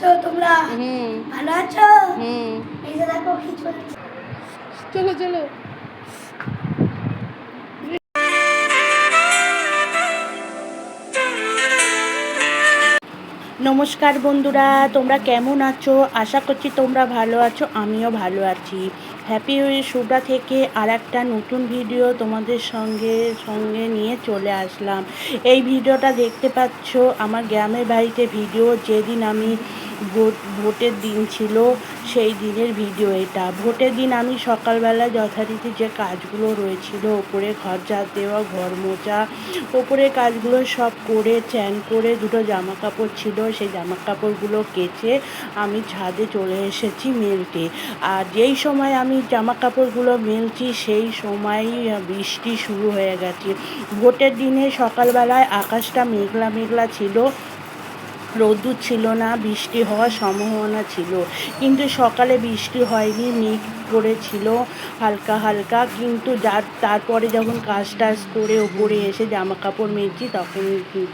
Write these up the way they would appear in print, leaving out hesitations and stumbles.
আছো তোমরা? ভালো আছো? এই যে দেখো কি চলছে। চলো চলো। নমস্কার বন্ধুরা, তোমরা কেমন আছো? আশা করছি তোমরা ভালো আছো, আমিও ভালো আছি। হ্যাপি শুভ্রা থেকে আর একটা নতুন ভিডিও তোমাদের সঙ্গে নিয়ে চলে আসলাম। এই ভিডিওটা দেখতে পাচ্ছ আমার গ্রামের বাড়িতে ভিডিও, যেদিন আমি ভোটের দিন ছিল সেই দিনের ভিডিও এটা। ভোটের দিন আমি সকালবেলা যথারীতি যে কাজগুলো রয়েছিল, ওপরে ঘর ঝাড় দেওয়া, ঘর মোছা, ওপরে কাজগুলো সব করে চ্যান করে দুটো জামা কাপড় ছিল, সেই জামা কাপড়গুলো কেচে আমি ছাদে চলে এসেছি মেলতে। আর যেই সময় আমি জামা কাপড়গুলো মেলছি সেই সময়ই বৃষ্টি শুরু হয়ে গেছে। ভোটের দিনে সকালবেলায় আকাশটা মেঘলা মেঘলা ছিল, রোদ্দুর ছিল না, বৃষ্টি হওয়ার সম্ভাবনা ছিল, কিন্তু সকালে বৃষ্টি হয়নি, মেঘ করেছিল হালকা হালকা। কিন্তু তারপরে যখন কাজ টাজ করে ওপরে এসে জামা কাপড় মেলছি তখন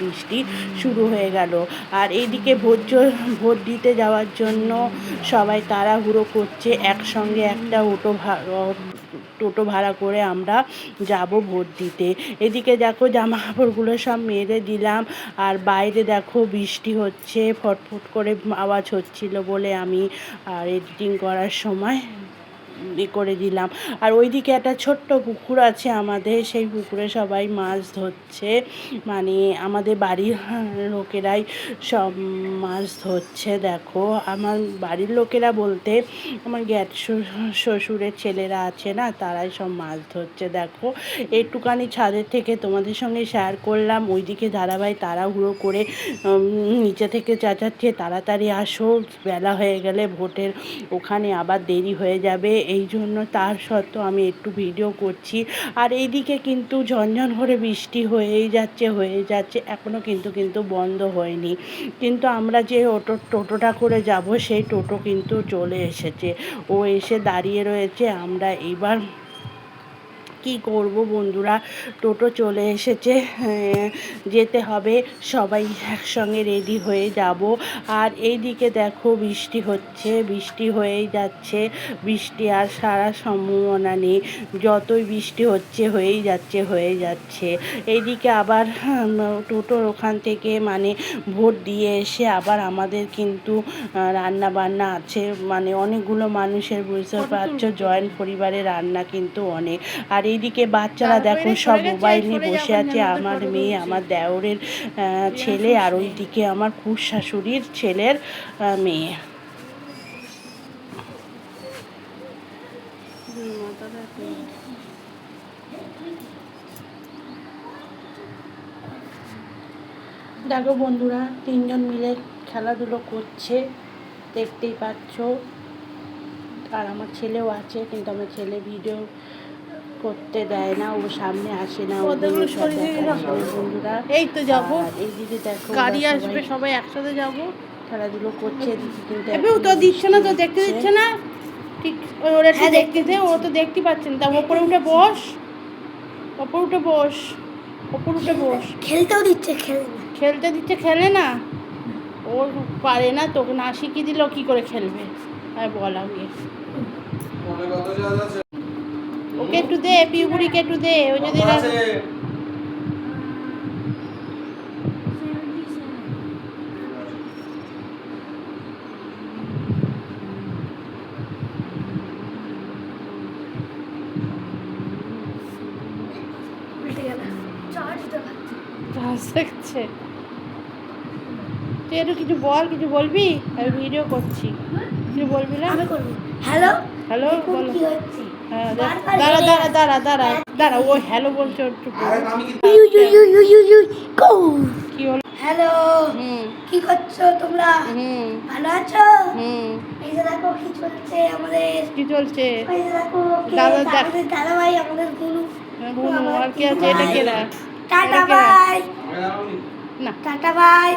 বৃষ্টি শুরু হয়ে গেল। আর এইদিকে ভোট দিতে যাওয়ার জন্য সবাই তাড়াহুড়ো করছে, একসঙ্গে একটা টোটো ভাড়া করে আমরা যাব ভোট দিতে। এদিকে দেখো জামা কাপড়গুলো সব মেলে দিলাম, আর বাইরে দেখো বৃষ্টি হচ্ছে, ফটফট করে আওয়াজ হচ্ছিল বলে আমি আর এডিটিং করার সময় করে দিলাম। আর ওইদিকে একটা ছোট্ট পুকুর আছে আমাদের, সেই পুকুরে সবাই মাছ ধরছে, মানে আমাদের বাড়ির লোকেরাই সব মাছ ধরছে। দেখো আমার বাড়ির লোকেরা বলতে আমার শ্বশুরের ছেলেরা আছে না, তারাই সব মাছ ধরছে। দেখো একটুখানি ছাদের থেকে তোমাদের সঙ্গে শেয়ার করলাম। ওইদিকে দাদাভাই তাড়াহুড়ো করে নিচে থেকে চেঁচাচ্ছে, তাড়াতাড়ি আসো, বেলা হয়ে গেলে ভোটের ওখানে আবার দেরি হয়ে যাবে। এই জন্য তার সত্ত্বেও আমি একটু ভিডিও করছি। আর এইদিকে কিন্তু ঝনঝন করে বৃষ্টি হয়েই যাচ্ছে, এখনও কিন্তু বন্ধ হয়নি। কিন্তু আমরা যে টোটোটা করে যাব সেই টোটো কিন্তু চলে এসেছে, ও এসে দাঁড়িয়ে রয়েছে। আমরা এইবার কি করব বন্ধুরা, টোটো চলে এসেছে, যেতে হবে, সবাই একসঙ্গে রেডি হয়ে যাব। আর এইদিকে দেখো বৃষ্টি হচ্ছে, বৃষ্টি হয়েই যাচ্ছে, বৃষ্টি আর সারার সম্ভাবনা নেই, যতই বৃষ্টি হচ্ছে হয়ে যাচ্ছে। এইদিকে আবার টোটোর ওখান থেকে মানে ভোট দিয়ে এসে আবার আমাদের কিন্তু রান্না বান্না আছে, মানে অনেকগুলো মানুষের, বুঝতে পারছো, জয়েন্ট পরিবারের রান্না কিন্তু অনেক। আর এইদিকে বাচ্চারা দেখো সব মোবাইল নিয়ে বসে আছে, আমার মেয়ে, আমার দেওরের ছেলে, আর ওইদিকে আমার খুব শাশুড়ির ছেলের মেয়ে। দেখো বন্ধুরা তিনজন মিলে খেলাধুলো করছে, দেখতেই পাচ্ছ। আর আমার ছেলেও আছে, কিন্তু আমার ছেলে ভিডিও করতে দেয় না, ও সামনে আসে না, বন্ধুরা। এই তো যাবো, এইদিকে দেখো গাড়ি আসবে, সবাই একসাথে যাবো, খেলাধুলো করছে। কিন্তু তো দিচ্ছে না, তো দেখতে দিচ্ছে না, ঠিক ওরা দেখতেছে, ও তো দেখতে পাচ্ছেন। তা ওপরে উঠে বস, ওপরে উঠে বস, ওপরে উঠে বস। খেলতেও দিচ্ছে, খেলতে দিচ্ছে, খেলে না, ও পারে না, তোকে না শিখিয়ে দিল কি করে খেলবে, আর বল আগে। ওকে একটু দে, পিউগুড়িকে একটু দে, ও যদি দেখছে। তুই একটু কিছু বল, কিছু বলবি? আমি ভিডিও করছি, কিছু বলবি না? হ্যালো হ্যালো বলো। কি হচ্ছে? হ্যাঁ দাঁড়া, ও হ্যালো বলছে, একটু কি হলো? হ্যালো, কি করছো তোমরা? ভালো আছো? এই যে দেখো কি চলছে আমাদের। কি চলছে? এই যে দেখো দাদা ভাই, আমাদের গুনু। আর কি আছে? এটা কেরা? টাটা ভাই, না টাটা ভাই।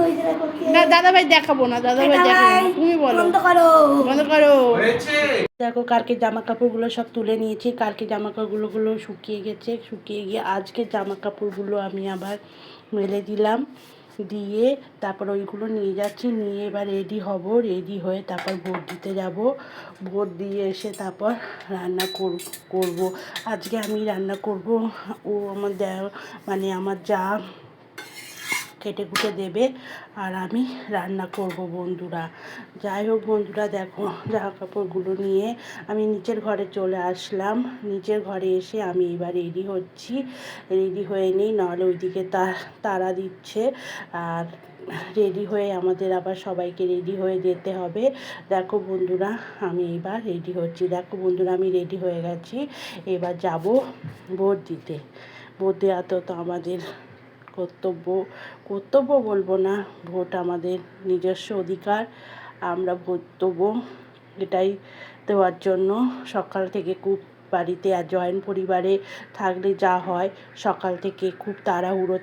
ওই যে দেখো না, দাদা ভাই দেখাবো না, দাদা ভাই দেখাবো না, তুমি বলো। বন্ধ করো। দেখো কালকে জামা কাপড়গুলো সব তুলে নিয়েছি, কালকে জামা কাপড়গুলো শুকিয়ে গেছে, শুকিয়ে গিয়ে আজকে জামা কাপড়গুলো আমি আবার মেলে দিলাম। দিয়ে তারপর ওইগুলো নিয়ে যাচ্ছি, নিয়ে এবার রেডি হব, রেডি হয়ে তারপর ভোট দিতে যাব। ভোট দিয়ে এসে তারপর রান্না করব। আজকে আমি রান্না করব, ও আমার মানে আমার যা কেটে কুটে দেবে আর আমি রান্না করব বন্ধুরা। যাই হোক বন্ধুরা, দেখো জামা কাপড়গুলো নিয়ে আমি নিচের ঘরে চলে আসলাম। নিচের ঘরে এসে আমি এবার রেডি হচ্ছি, রেডি হয়ে নিই, নাহলে ওইদিকে তারা দিচ্ছে আর রেডি হয়ে আমাদের আবার সবাইকে রেডি হয়ে যেতে হবে। দেখো বন্ধুরা, আমি এবার রেডি হচ্ছি। দেখো বন্ধুরা, আমি রেডি হয়ে গেছি, এবার যাব ভোট দিতে। ভোট দেওয়া তো আমাদের কর্তব্য বলবো না, ভোট আমাদের নিজস্ব অধিকার, আমরা ভোট দেবো। এটাই দেওয়ার জন্য সকাল থেকে খুব বাড়িতে আর জয়েন্ট পরিবারে থাকলে যা হয়, সকাল থেকে খুব তাড়াহুড়ো,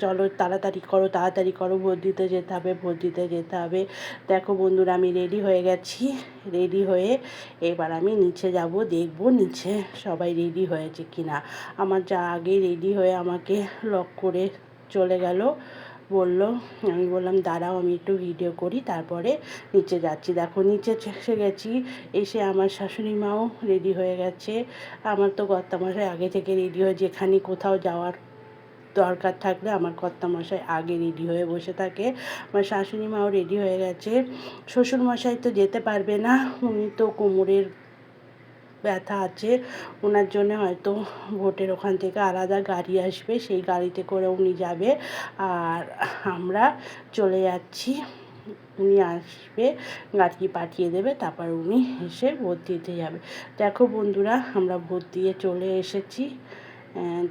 চলো তাড়াতাড়ি করো, ভোট দিতে যেতে হবে। দেখো বন্ধুরা, আমি রেডি হয়ে গেছি, রেডি হয়ে এবার আমি নিচে যাব, দেখব নিচে সবাই রেডি হয়েছে কিনা। আমার যা আগে রেডি হয়ে আমাকে লক করে চলে গেল, আমি বললাম দাঁড়াও আমি একটু ভিডিও করি, তারপরে নিচে যাচ্ছি। দেখো নিচে এসে গেছি, এসে আমার শাশুড়ি মাও রেডি হয়ে গেছে। আমার তো কর্তামশাই আগে থেকে রেডি হয়ে, যেখানে কোথাও যাওয়ার দরকার থাকলে আমার কর্তামশাই আগে রেডি হয়ে বসে থাকে। আমার শাশুড়ি মাও রেডি হয়ে গেছে। শ্বশুরমশাই তো যেতে পারবে না, উনি তো কোমরের ব্যথা আছে, ওনার জন্য হয়তো ভোটের ওখান থেকে আলাদা গাড়ি আসবে, সেই গাড়িতে করে উনি যাবে আর আমরা চলে যাচ্ছি। উনি আসবে, গাড়ি পাঠিয়ে দেবে, তারপর উনি এসে ভোট দিতে যাবে। দেখো বন্ধুরা, আমরা ভোট দিয়ে চলে এসেছি,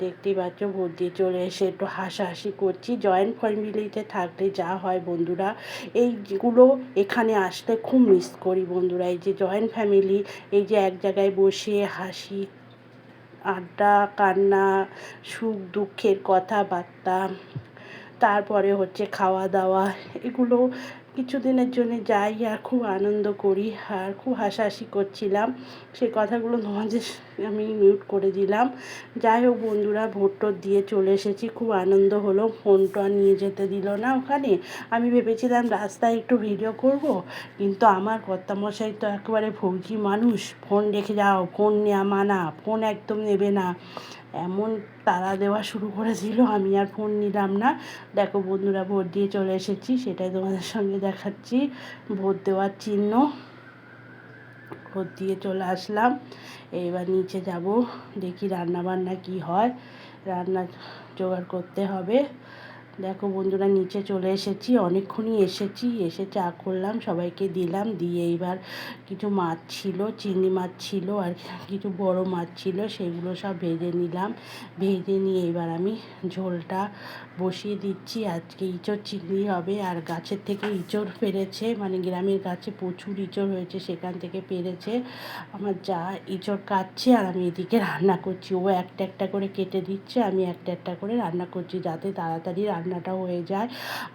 দেখতেই পাচ্ছ ভোট দিয়ে চলে এসে একটু হাসাহাসি করছি। জয়েন্ট ফ্যামিলিতে থাকলে যা হয় বন্ধুরা, এইগুলো এখানে আসলে খুব মিস করি বন্ধুরা। এই যে জয়েন্ট ফ্যামিলি, এই যে এক জায়গায় বসে হাসি আড্ডা, কান্না, সুখ দুঃখের কথাবার্তা, তারপরে হচ্ছে খাওয়া দাওয়া, এগুলো কিছুদিনের জন্য যাই আর খুব আনন্দ করি আর খুব হাসাহাসি করছিলাম। সেই কথাগুলো তোমাদের আমি মিউট করে দিলাম। যাই হোক বন্ধুরা, ভোট টোট দিয়ে চলে এসেছি, খুব আনন্দ হলো। ফোনটা নিয়ে যেতে দিল না ওখানে। আমি ভেবেছিলাম রাস্তায় একটু ভিডিও করব, কিন্তু আমার কর্তামশাই তো একেবারে ফৌজি মানুষ, ফোন রেখে যাও, ফোন নেওয়া মানা, ফোন একদম নেবে না, এমন তাড়া দেওয়া শুরু করেছিল, আমি আর ফোন নিলাম না। দেখো বন্ধুরা, ভোট দিয়ে চলে এসেছি, সেটাই তোমাদের সঙ্গে দেখাচ্ছি, ভোট দেওয়ার চিহ্ন। ভোট দিয়ে চলে আসলাম, এবার নিচে যাব, দেখি রান্না বান্না কী হয়, রান্না জোগাড় করতে হবে। দেখো বন্ধুরা, নিচে চলে এসেছি, অনেকক্ষণই এসেছি, এসে চা করলাম, সবাইকে দিলাম, দিয়ে এবার কিছু মাছ ছিল, চিংড়ি মাছ ছিল আর কিছু বড় মাছ ছিল, সেগুলো সব ভেজে নিলাম। ভেজে নিয়ে এবার আমি ঝোলটা বসিয়ে দিচ্ছি। আজকে ইঁচড় চিংড়ি হবে, আর গাছের থেকে ইঁচড় পেরেছে, মানে গ্রামের গাছে প্রচুর ইঁচড় হয়েছে, সেখান থেকে পেরেছে। আমার যা ইঁচড় কাটছে আর আমি এদিকে রান্না করছি, ও একটা একটা করে কেটে দিচ্ছে, আমি একটা একটা করে রান্না করছি, যাতে তাড়াতাড়ি রান্নাটা হয়ে যায়।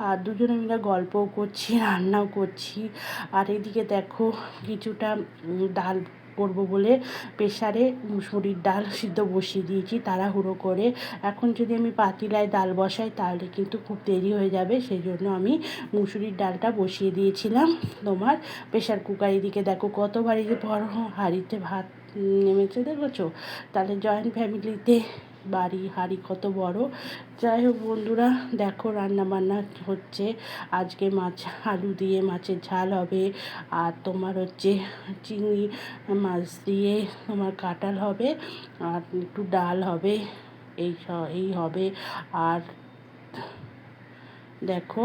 আর দুজনে মিলে গল্পও করছি, রান্নাও করছি। আর এদিকে দেখো কিছুটা ডাল করবো বলে প্রেসারে মুসুরির ডাল সিদ্ধ বসিয়ে দিয়েছি তাড়াহুড়ো করে। এখন যদি আমি পাতিলায় ডাল বসাই তাহলে কিন্তু খুব দেরি হয়ে যাবে, সেই জন্য আমি মুসুরির ডালটা বসিয়ে দিয়েছিলাম তোমার প্রেসার কুকার। এদিকে দেখো কত বড় হাঁড়িতে ভাত নেমেছে দেখেছো, তাহলে জয়েন্ট ফ্যামিলিতে হাঁড়ি কত বড়। যাই হোক বন্ধুরা, দেখো রান্না বান্না হচ্ছে, আজকে মাছ আলু দিয়ে মাছের ঝাল হবে, আর তোমার হচ্ছে চিংড়ি মাছ দিয়ে তোমার কাঁঠাল হবে, আর একটু ডাল হবে, এই হবে। আর দেখো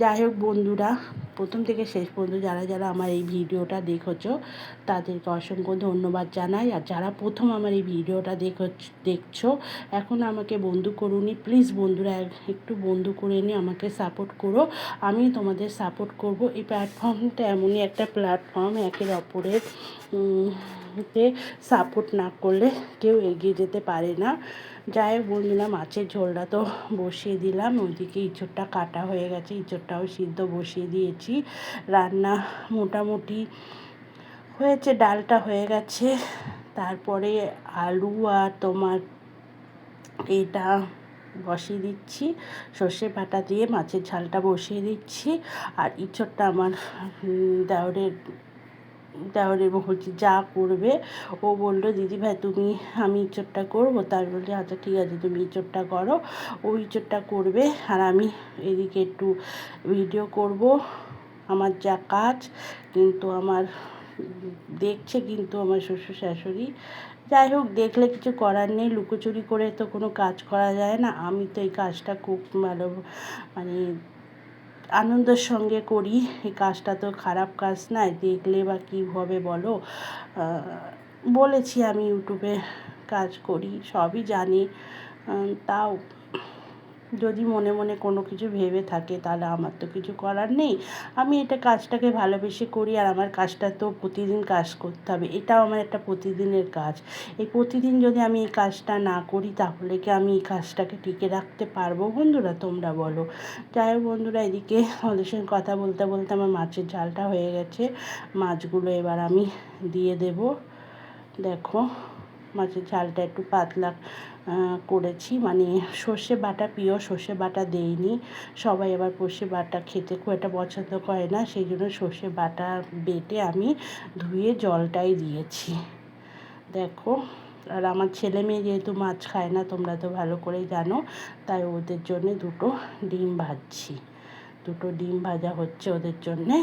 যাই হোক বন্ধুরা, প্রথম থেকে শেষ পর্যন্ত যারা যারা আমার এই ভিডিওটা দেখেছো তাদেরকে অসংখ্য ধন্যবাদ জানাই। আর যারা প্রথম আমার এই ভিডিওটা দেখছো এখন আমাকে বন্ধু করুনি, প্লিজ বন্ধুরা একটু বন্ধু করে নিয়ে আমাকে সাপোর্ট করো, আমি তোমাদের সাপোর্ট করব। এই প্ল্যাটফর্মটা এমনই একটা প্ল্যাটফর্ম, একের অপরের সাপোর্ট না করলে কেউ এগিয়ে যেতে পারে না। যাই হোক বন্ধুরা, মাছের ঝোলটা তো বসিয়ে দিলাম, ওইদিকে ইঁচড়টা কাটা হয়ে গেছে, ইঁচড়টাও সিদ্ধ বসিয়ে দিয়েছি, রান্না মোটামুটি হয়েছে, ডালটা হয়ে গেছে। তারপরে আলু আর তোমার এটা বসিয়ে দিচ্ছি, সর্ষে বাটা দিয়ে মাছের ঝালটা বসিয়ে দিচ্ছি। আর ইঁচড়টা আমার দেওরের বলছি যা করবে, ও বললো দিদিভাই তুমি, আমি ইঁচড়টা করবো, তার বলছি আচ্ছা ঠিক আছে তুমি ইঁচড়টা করো। ও ইঁচড়টা করবে আর আমি এদিকে একটু ভিডিও করব। আমার যা কাজ, কিন্তু আমার দেখছে কিন্তু আমার শ্বশুর শাশুড়ি। যাই হোক, দেখলে কিছু করার নেই, লুকোচুরি করে তো কোনো কাজ করা যায় না। আমি তো এই কাজটা খুব ভালো মানে আনন্দের সঙ্গে করি। এই কাজটা তো খারাপ কাজ নয়, দেখলে বা কী হবে বলো। বলেছি আমি ইউটিউবে কাজ করি, সবই জানি, তাও যদি মনে মনে কোনো কিছু ভেবে থাকে তাহলে আমার তো কিছু করার নেই। আমি এটা কাজটাকে ভালোবেসে করি, আর আমার কাজটা তো প্রতিদিন কাজ করতে হবে, এটাও আমার একটা প্রতিদিনের কাজ। এই প্রতিদিন যদি আমি এই কাজটা না করি তাহলে কি আমি এই কাজটাকে টিকে রাখতে পারবো বন্ধুরা, তোমরা বলো। যাই হোক বন্ধুরা, এদিকে ওদের সঙ্গে কথা বলতে বলতে আমার মাছের ঝালটা হয়ে গেছে। মাছগুলো এবার আমি দিয়ে দেব। দেখো মাছের ঝালটা একটু পাতলা করেছি, মানে সর্ষে বাটা, পিওর সর্ষে বাটা দেইনি। সবাই আবার সর্ষে বাটা খেতে খুব একটা পছন্দ করে না, সেই জন্য সর্ষে বাটা বেটে আমি ধুয়ে জলটাই দিয়েছি। দেখো, আর আমার ছেলে মেয়ে যেহেতু মাছ খায় না, তোমরা তো ভালো করেই জানো, তাই ওদের জন্যে দুটো ডিম ভাজছি। দুটো ডিম ভাজা হচ্ছে ওদের জন্যে।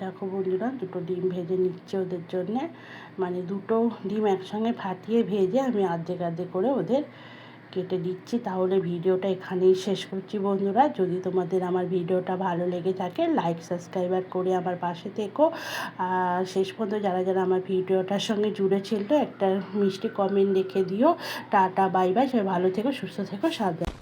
দেখো বন্ধুরা, দুটো ডিম ভেজে নিচ্ছে ওদের জন্যে, মানে দুটো ডিম একসঙ্গে ফাটিয়ে ভেজে আমি অর্ধেক অর্ধেক করে ওদের কেটে দিচ্ছি। তাহলে ভিডিওটা এখানেই শেষ করছি বন্ধুরা। যদি তোমাদের আমার ভিডিওটা ভালো লেগে থাকে, লাইক সাবস্ক্রাইবার করে আমার পাশে থেকো। আর শেষ পর্যন্ত যারা যারা আমার ভিডিওটার সঙ্গে জুড়ে ছিল, একটা মিষ্টি কমেন্ট রেখে দিও। টাটা বাই বাই, সবাই ভালো থেকো, সুস্থ থেকো, সাবধানে।